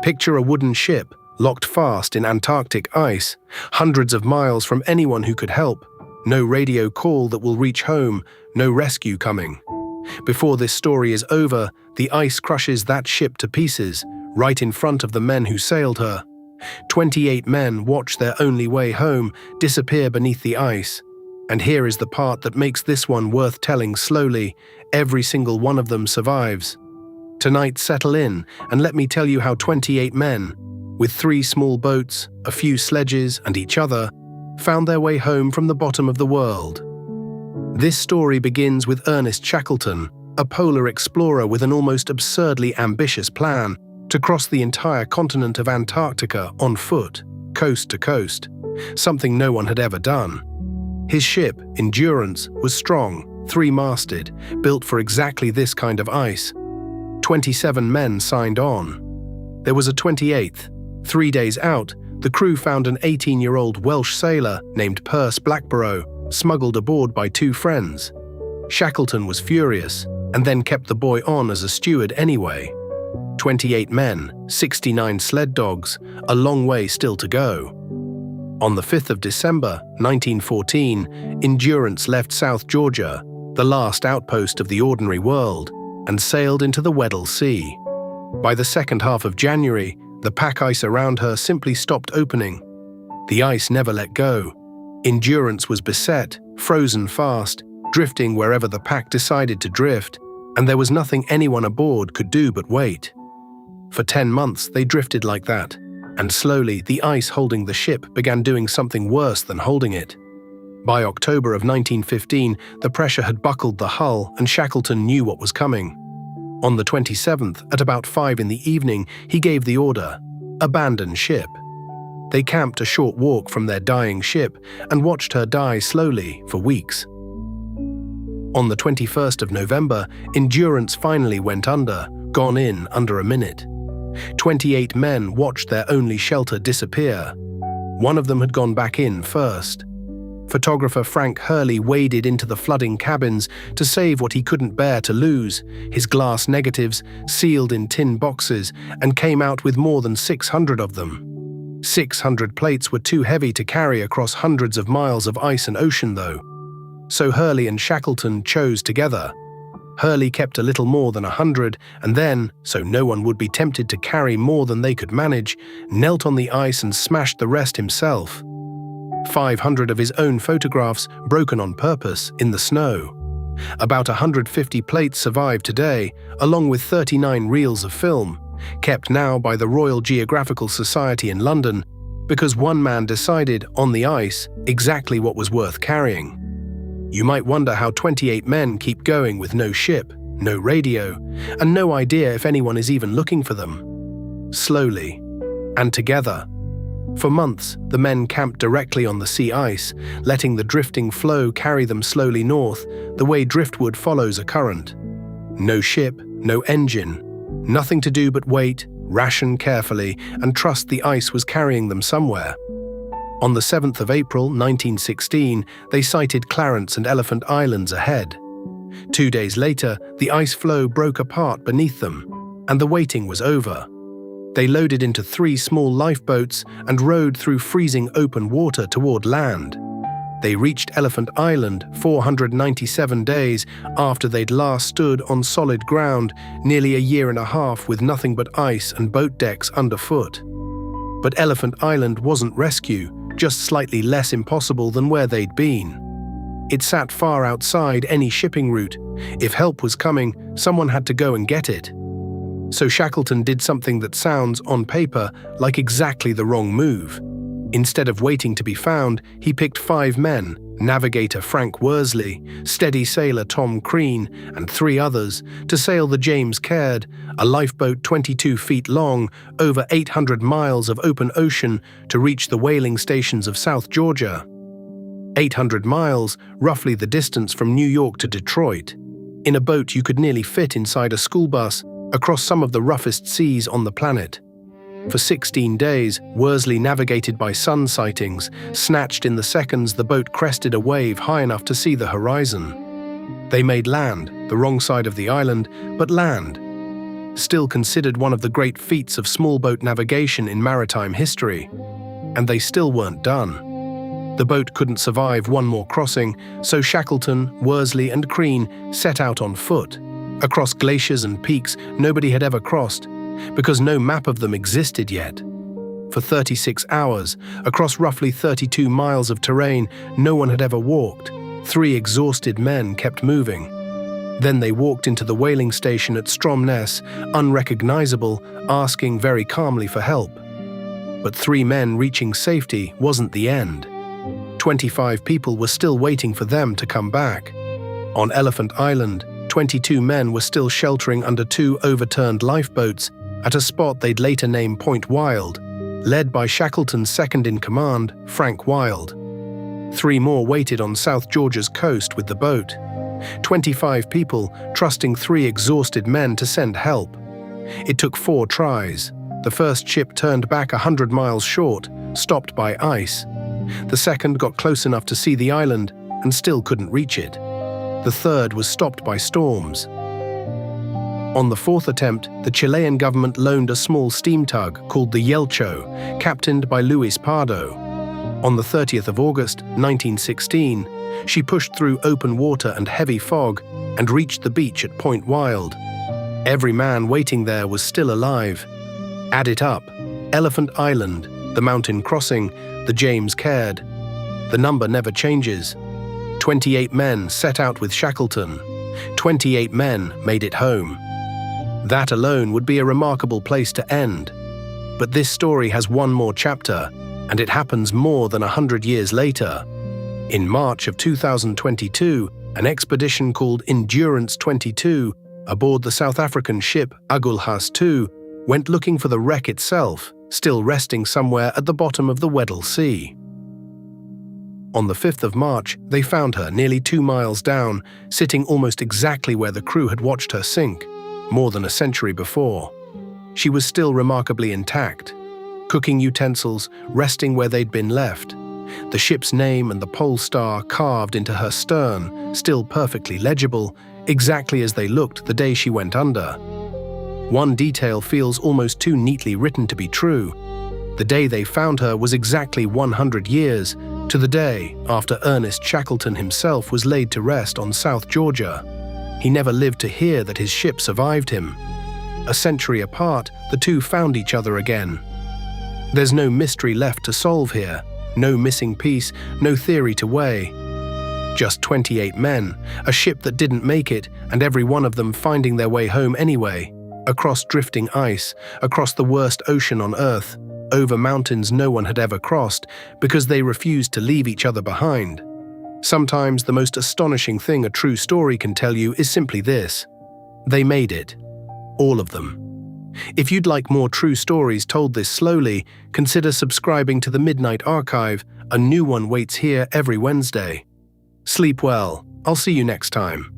Picture a wooden ship, locked fast in Antarctic ice, hundreds of miles from anyone who could help. No radio call that will reach home, no rescue coming. Before this story is over, the ice crushes that ship to pieces, right in front of the men who sailed her. 28 men watch their only way home disappear beneath the ice. And here is the part that makes this one worth telling slowly. Every single one of them survives. Tonight, settle in and let me tell you how 28 men, with 3 small boats, a few sledges, and each other, found their way home from the bottom of the world. This story begins with Ernest Shackleton, a polar explorer with an almost absurdly ambitious plan to cross the entire continent of Antarctica on foot, coast to coast, something no one had ever done. His ship, Endurance, was strong, 3-masted, built for exactly this kind of ice. 27 men signed on. There was a 28th. 3 days out, the crew found an 18-year-old Welsh sailor named Percy Blackborough, smuggled aboard by 2 friends. Shackleton was furious, and then kept the boy on as a steward anyway. 28 men, 69 sled dogs, a long way still to go. On the 5th of December, 1914, Endurance left South Georgia, the last outpost of the ordinary world, and sailed into the Weddell Sea. By the second half of January, the pack ice around her simply stopped opening. The ice never let go. Endurance was beset, frozen fast, drifting wherever the pack decided to drift, and there was nothing anyone aboard could do but wait. For 10 months they drifted like that, and slowly the ice holding the ship began doing something worse than holding it. By October of 1915, the pressure had buckled the hull and Shackleton knew what was coming. On the 27th, at about 5 in the evening, he gave the order, "Abandon ship." They camped a short walk from their dying ship and watched her die slowly for weeks. On the 21st of November, Endurance finally went under, gone in under a minute. 28 men watched their only shelter disappear. One of them had gone back in first. Photographer Frank Hurley waded into the flooding cabins to save what he couldn't bear to lose, his glass negatives sealed in tin boxes, and came out with more than 600 of them. 600 plates were too heavy to carry across hundreds of miles of ice and ocean, though. So Hurley and Shackleton chose together. Hurley kept a little more than 100, and then, so no one would be tempted to carry more than they could manage, knelt on the ice and smashed the rest himself. 500 of his own photographs broken on purpose in the snow. About 150 plates survive today, along with 39 reels of film, kept now by the Royal Geographical Society in London, because one man decided, on the ice, exactly what was worth carrying. You might wonder how 28 men keep going with no ship, no radio, and no idea if anyone is even looking for them. Slowly, and together. For months, the men camped directly on the sea ice, letting the drifting flow carry them slowly north, the way driftwood follows a current. No ship, no engine, nothing to do but wait, ration carefully, and trust the ice was carrying them somewhere. On the 7th of April, 1916, they sighted Clarence and Elephant Islands ahead. 2 days later, the ice floe broke apart beneath them, and the waiting was over. They loaded into 3 small lifeboats and rowed through freezing open water toward land. They reached Elephant Island 497 days after they'd last stood on solid ground, nearly a year and a half with nothing but ice and boat decks underfoot. But Elephant Island wasn't rescue, just slightly less impossible than where they'd been. It sat far outside any shipping route. If help was coming, someone had to go and get it. So Shackleton did something that sounds, on paper, like exactly the wrong move. Instead of waiting to be found, he picked 5 men, navigator Frank Worsley, steady sailor Tom Crean, and 3 others, to sail the James Caird, a lifeboat 22 feet long, over 800 miles of open ocean to reach the whaling stations of South Georgia. 800 miles, roughly the distance from New York to Detroit. In a boat you could nearly fit inside a school bus, across some of the roughest seas on the planet. For 16 days, Worsley navigated by sun sightings, snatched in the seconds the boat crested a wave high enough to see the horizon. They made land, the wrong side of the island, but land. still considered one of the great feats of small boat navigation in maritime history. And they still weren't done. The boat couldn't survive one more crossing, so Shackleton, Worsley and Crean set out on foot, across glaciers and peaks nobody had ever crossed, because no map of them existed yet. For 36 hours, across roughly 32 miles of terrain no one had ever walked, 3 exhausted men kept moving. Then they walked into the whaling station at Stromness, unrecognizable, asking very calmly for help. But 3 men reaching safety wasn't the end. 25 people were still waiting for them to come back. On Elephant Island, 22 men were still sheltering under 2 overturned lifeboats at a spot they'd later name Point Wild, led by Shackleton's second-in-command, Frank Wild. 3 more waited on South Georgia's coast with the boat. 25 people trusting 3 exhausted men to send help. It took 4 tries. The first ship turned back 100 miles short, stopped by ice. The second got close enough to see the island and still couldn't reach it. The third was stopped by storms. On the 4th attempt, the Chilean government loaned a small steam tug called the Yelcho, captained by Luis Pardo. On the 30th of August, 1916, she pushed through open water and heavy fog and reached the beach at Point Wild. Every man waiting there was still alive. Add it up: Elephant Island, the mountain crossing, the James Caird. The number never changes. 28 men set out with Shackleton. 28 men made it home. That alone would be a remarkable place to end. But this story has one more chapter, and it happens more than 100 years later. In March of 2022, an expedition called Endurance 22, aboard the South African ship Agulhas II, went looking for the wreck itself, still resting somewhere at the bottom of the Weddell Sea. On the 5th of March, they found her nearly 2 miles down, sitting almost exactly where the crew had watched her sink, more than a century before. She was still remarkably intact. Cooking utensils resting where they'd been left. The ship's name and the pole star carved into her stern, still perfectly legible, exactly as they looked the day she went under. One detail feels almost too neatly written to be true. The day they found her was exactly 100 years, to the day after Ernest Shackleton himself was laid to rest on South Georgia. He never lived to hear that his ship survived him. A century apart, the two found each other again. There's no mystery left to solve here, no missing piece, no theory to weigh. Just 28 men, a ship that didn't make it, and every one of them finding their way home anyway, across drifting ice, across the worst ocean on Earth, over mountains no one had ever crossed, because they refused to leave each other behind. Sometimes the most astonishing thing a true story can tell you is simply this: they made it. All of them. If you'd like more true stories told this slowly, consider subscribing to the Midnight Archive. A new one waits here every Wednesday. Sleep well. I'll see you next time.